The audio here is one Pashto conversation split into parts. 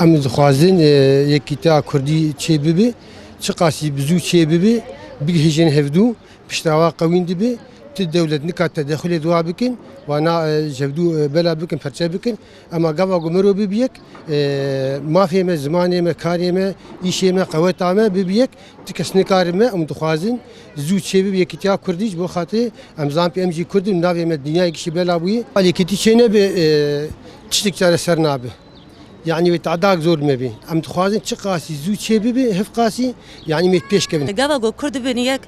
ام دخوازن یکیتا کردی چه ببی چه قاسی بزو چه ببی بگهجن هفدو پشتوا قوین دبی تی دولت نکات تدخل دوا بکن وانا جبدو بلا بکن پرچه بکن اما قوا قمرو ببیک ما فيه زمانه ما كاريمه يشي ما قوت ما ببيك تكسني كارمه ام دخوازن زوج شي ببيك تيا كرديش بو خاطر ام زام بي ام جي كرد نافي ما الدنيا يكشي بلا بوي علي كتي شينا ب تشتك تاع سرنابه يعني بتعداك زور ما بي ام دخوازن تشقاسي زوج شي ببي هف قاسي يعني ما بيش كبن قوا كرد بنيك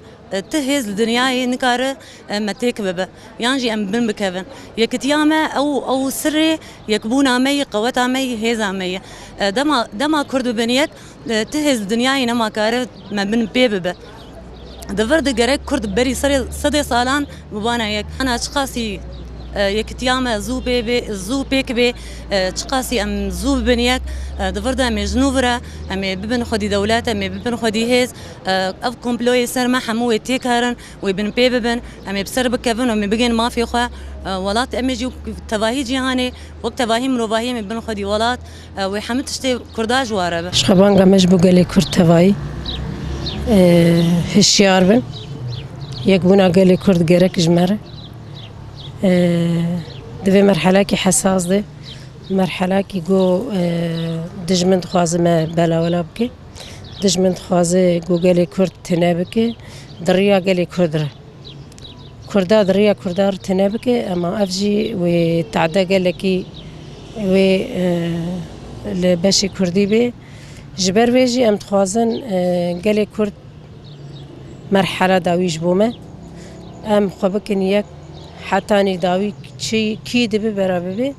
تهز الدنيا نكار متيك بابا يانجي ام بن بكفن يكتيامه او سري يكبونا مي قوتا مي هيزا مي دما كرد بنيك تهز الدنيا نما كار ما بن بيبا دفرد جرك كرد بري صدي صالان مبانا يك انا اشخاصي يكتيامه زو بيك بي تشقاسي ام زو بنيك دفردا ام جنوفرا ام ببن خدي دولات ام ببن خدي هيز اف كومبلوي سر ما حمو تيكارن وبن بيبن ام بسر بكفن ام بيجن ما في خوا ولات ام جي تواهي جهاني وقت تواهي مروباهي ام بن خدي ولات وحمد تشتي كرداج واربه شخبان قمش بقالي كرد تواهي هشيار بن يكبونا قالي كرد جرك جمره دوی مرحله کی حساس ده مرحله کی گو دجمند خوازه ما بلا ولا بکی دجمند خوازه گو گلی کرد تنه بکی دریا گلی کردره کردا دریا کردار تنه بکی اما افجی و تعدا گلی کی و لبشی کردی بی جبر ویجی ام خوازن گلی کرد مرحله داویش بومه ام خوابکن یک حتى نداوي شيء كي دبي برابي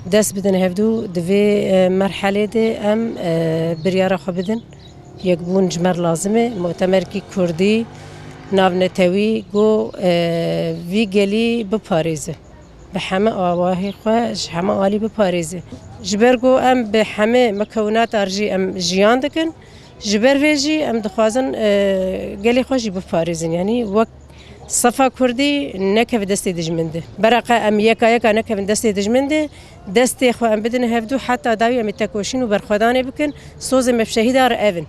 دس بدن هفدو دبي مرحلة دي أم بريارة خبدن يكبون جمر لازمه مؤتمر كي كردي ناف نتوي جو في جلي بباريزه بحما آواهي خواش حما آلي بباريزه جبرجو أم بحما مكونات أرجي أم جيان دكن جبر فيجي أم دخوازن جلي خوشي بباريزن يعني وقت صفا كردي نكف دستي دجمنده برقة أم يكا نكف دستي دجمنده دستي خو أم بدن هفدو حتى داوي أم تكوشين وبرخداني بكن صوز مفشهي دار أفن